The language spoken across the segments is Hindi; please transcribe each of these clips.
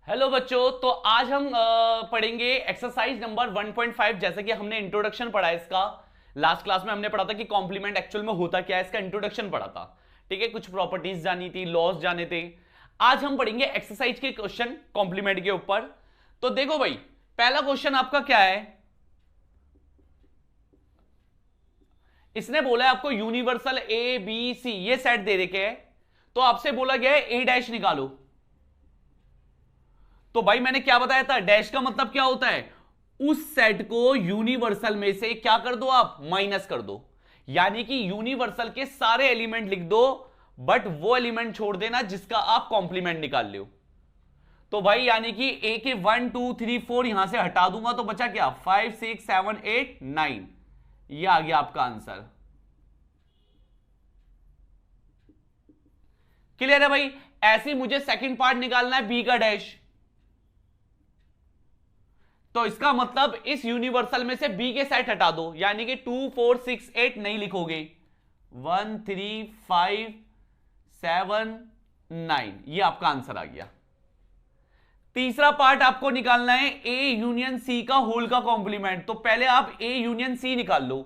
हेलो बच्चों। तो आज हम पढ़ेंगे एक्सरसाइज नंबर 1.5। जैसे कि हमने इंट्रोडक्शन पढ़ा है इसका। लास्ट क्लास में हमने पढ़ा था कि कॉम्प्लीमेंट एक्चुअल में होता क्या है, इसका इंट्रोडक्शन पढ़ा था। ठीक है, कुछ प्रॉपर्टीज जानी थी, लॉज जाने थे। आज हम पढ़ेंगे एक्सरसाइज के क्वेश्चन कॉम्प्लीमेंट के ऊपर। तो देखो भाई, पहला क्वेश्चन आपका क्या है। इसने बोला है आपको यूनिवर्सल ए बी सी ये सेट दे रखे है। तो आपसे बोला गया है ए डैश निकालो। तो भाई मैंने क्या बताया था, डैश का मतलब क्या होता है, उस सेट को यूनिवर्सल में से क्या कर दो, आप माइनस कर दो। यानी कि यूनिवर्सल के सारे एलिमेंट लिख दो, बट वो एलिमेंट छोड़ देना जिसका आप कॉम्प्लीमेंट निकाल लो। तो भाई यानी कि ए के 1 2 3 4 यहां से हटा दूंगा तो बचा क्या, 5 6 7 8 9। ये आ गया आपका आंसर। क्लियर है भाई। ऐसे मुझे सेकंड पार्ट निकालना है बी का डैश। तो इसका मतलब इस यूनिवर्सल में से बी के सेट हटा दो, यानी कि 2 4 6 8 नहीं लिखोगे, 1 3 5 7 9। ये आपका आंसर आ गया। तीसरा पार्ट आपको निकालना है ए यूनियन सी का होल का कॉम्प्लीमेंट। तो पहले आप ए यूनियन सी निकाल लो,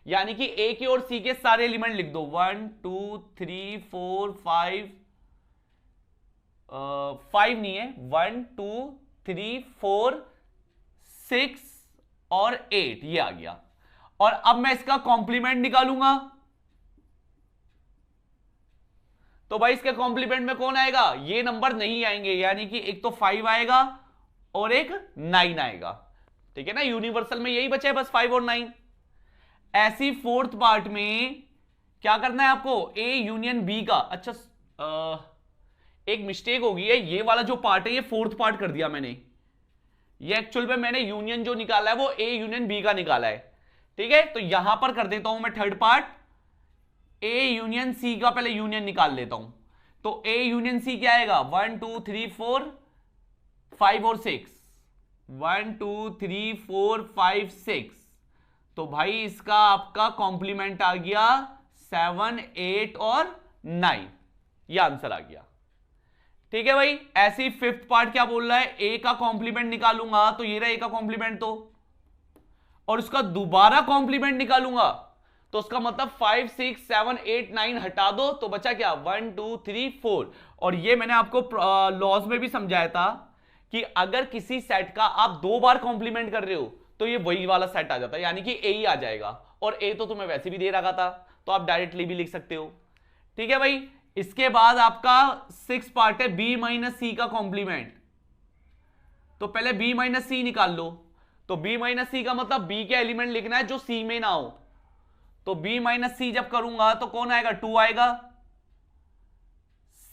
यानी कि ए के और सी के सारे एलिमेंट लिख दो, 1 2 3 4 5 5 नहीं है, 1 2 3 4 6 और 8। ये आ गया। और अब मैं इसका कॉम्प्लीमेंट निकालूंगा। तो भाई इसके कॉम्प्लीमेंट में कौन आएगा, ये नंबर नहीं आएंगे, यानी कि एक तो 5 आएगा और एक 9 आएगा। ठीक है ना, यूनिवर्सल में यही बचा है बस 5 और 9। ऐसी फोर्थ पार्ट में क्या करना है आपको, ए यूनियन बी का। अच्छा एक मिस्टेक हो गई है, ये वाला जो पार्ट है ये फोर्थ पार्ट कर दिया मैंने। ये एक्चुअल में मैंने यूनियन जो निकाला है वो ए यूनियन बी का निकाला है। ठीक है, तो यहां पर कर देता हूं मैं third part, A union C का पहले यूनियन निकाल लेता हूं। तो ए यूनियन सी क्या आएगा, 1 2 3 4 5 और 6, 1 2 3 4 5 6। तो भाई इसका आपका कॉम्प्लीमेंट आ गया 7 8 और 9। यह आंसर आ गया। ठीक है भाई। ऐसी फिफ्थ पार्ट क्या बोल रहा है, ए का कॉम्प्लीमेंट निकालूंगा तो ये रहा ए का कॉम्प्लीमेंट, तो और उसका दोबारा कॉम्प्लीमेंट निकालूंगा तो उसका मतलब 5 6 7 8 9 हटा दो तो बचा क्या, 1 2 3 4। और ये मैंने आपको लॉज में भी समझाया था कि अगर किसी सेट का आप 2 बार कॉम्प्लीमेंट कर रहे हो तो ये वही वाला सेट आ जाता है, यानी कि ए ही आ जाएगा। और ए तो तुम्हें वैसे भी दे रखा था तो आप डायरेक्टली भी लिख सकते हो। ठीक है भाई। इसके बाद आपका 6 पार्ट है बी माइनस सी का कॉम्प्लीमेंट। तो पहले बी माइनस सी निकाल लो। तो बी माइनस सी का मतलब बी के एलिमेंट लिखना है जो सी में ना हो। तो बी माइनस सी जब करूंगा तो कौन आएगा, 2 आएगा,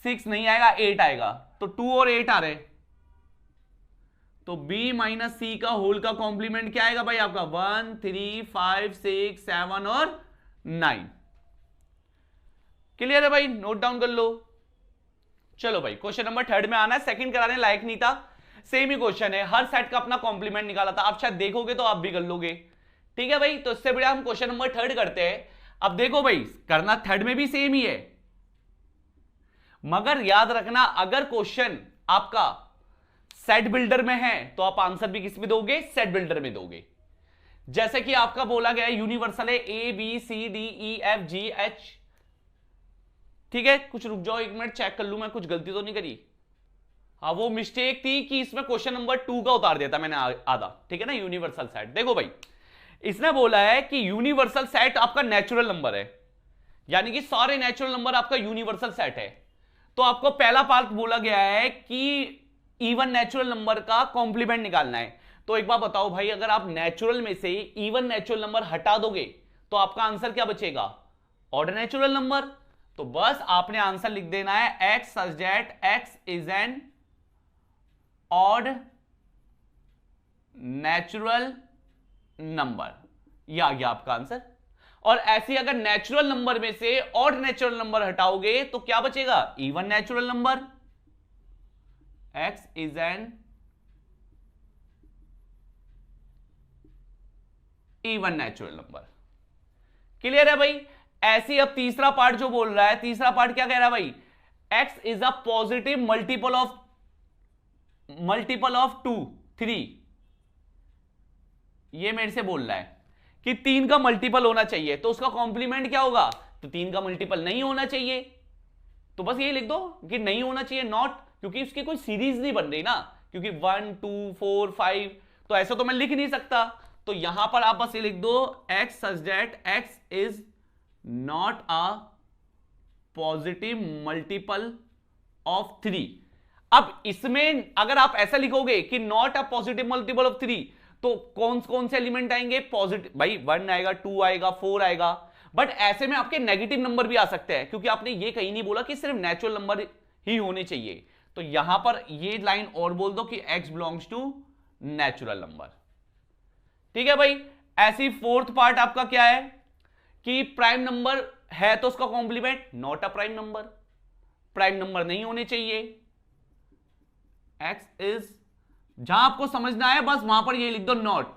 6 नहीं आएगा, 8 आएगा। तो 2 और 8 आ रहे। तो बी माइनस सी का होल का कॉम्प्लीमेंट क्या आएगा भाई आपका, 1 3 5 6 7 और 9। क्लियर है भाई, नोट डाउन कर लो। चलो भाई क्वेश्चन नंबर थर्ड में आना है, सेकंड कराने लायक नहीं था, सेम ही क्वेश्चन है, हर सेट का अपना कॉम्प्लीमेंट निकाला था। आप शायद देखोगे तो आप भी कर लोगे। ठीक है भाई, तो इससे बढ़िया हम क्वेश्चन नंबर थर्ड करते हैं। अब देखो भाई, करना थर्ड में भी सेम ही है, मगर याद रखना अगर क्वेश्चन आपका सेट बिल्डर में है तो आप आंसर भी किस में दोगे, सेट बिल्डर में दोगे। जैसे कि आपका बोला गया है यूनिवर्सल है A B C D E F G H. ठीक है, कुछ रुक जाओ एक मिनट, चेक कर लूं मैं कुछ गलती तो नहीं करी। हाँ, वो मिस्टेक थी कि इसमें क्वेश्चन नंबर 2 का उतार दिया था मैंने आधा। ठीक है ना, यूनिवर्सल सेट। देखो भाई, इसने बोला है कि यूनिवर्सल सेट आपका नेचुरल नंबर है, यानी कि सारे नेचुरल नंबर आपका यूनिवर्सल सेट है। तो आपको पहला पार्ट बोला गया है कि इवन नेचुरल नंबर का कॉम्प्लीमेंट निकालना है। तो एक बात बताओ भाई, अगर आप नेचुरल में से इवन नेचुरल नंबर हटा दोगे तो आपका आंसर क्या बचेगा, ऑड नेचुरल नंबर। तो बस आपने आंसर लिख देना है x such that x is an odd natural number. यह आ गया आपका आंसर। और ऐसे अगर नेचुरल नंबर में से ऑड नेचुरल नंबर हटाओगे तो क्या बचेगा, even natural number. X is an even natural number. Clear है भाई। ऐसे अब तीसरा पार्ट जो बोल रहा है, तीसरा पार्ट क्या कह रहा है भाई, x is a positive multiple of multiple of 2 3, ये मेरे से बोल रहा है कि 3 का मल्टीपल होना चाहिए, तो उसका कॉम्प्लीमेंट क्या होगा? तो 3 का मल्टीपल नहीं होना चाहिए, तो बस ये लिख दो कि नहीं होना चाहिए, नॉट, क्योंकि उसकी कोई सीरीज नहीं बन रही ना, क्योंकि 1 2 4 5, तो ऐसा तो मैं लिख नहीं सकता। तो यहां पर आप बस ये लिख दो x such that x is not a positive multiple of 3। अब इसमें अगर आप ऐसा लिखोगे कि not a positive multiple of 3, तो कौन कौन से एलिमेंट आएंगे पॉजिटिव? भाई 1 आएगा, 2 आएगा, 4 आएगा, बट ऐसे में आपके नेगेटिव नंबर भी आ सकते हैं, क्योंकि आपने ये कहीं नहीं बोला कि सिर्फ नेचुरल नंबर ही होने चाहिए। तो यहां पर ये लाइन और बोल दो कि x belongs to natural number. ठीक है भाई। ऐसी फोर्थ पार्ट आपका क्या है कि प्राइम नंबर है तो उसका complement not a prime number, prime number नहीं होने चाहिए। x इज, जहां आपको समझना है बस वहां पर ये लिख दो नॉट,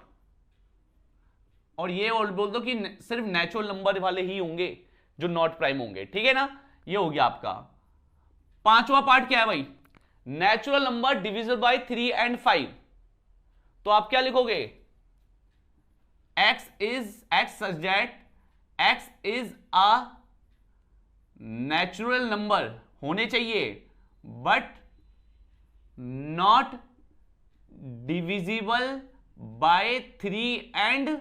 और ये और बोल दो कि सिर्फ नेचुरल नंबर वाले ही होंगे जो नॉट प्राइम होंगे। ठीक है ना, ये हो गया आपका। पांचवा पार्ट क्या है भाई? Natural number divisible by 3 and 5। तो आप क्या लिखोगे? x such that x is a natural number होने चाहिए, but not divisible by 3 and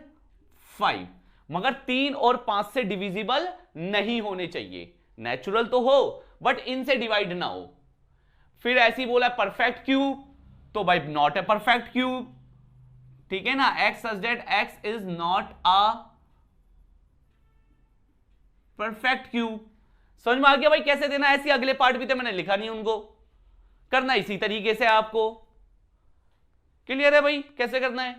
5, मगर 3 और 5 से डिविजिबल नहीं होने चाहिए। नेचुरल तो हो बट इनसे डिवाइड ना हो। फिर ऐसी बोला परफेक्ट क्यूब, तो भाई नॉट ए परफेक्ट क्यूब। ठीक है ना, x such that x is not a perfect cube. समझ में आ गया भाई कैसे देना? ऐसी अगले पार्ट भी तो मैंने लिखा नहीं, उनको करना इसी तरीके से आपको। क्लियर है भाई कैसे करना है?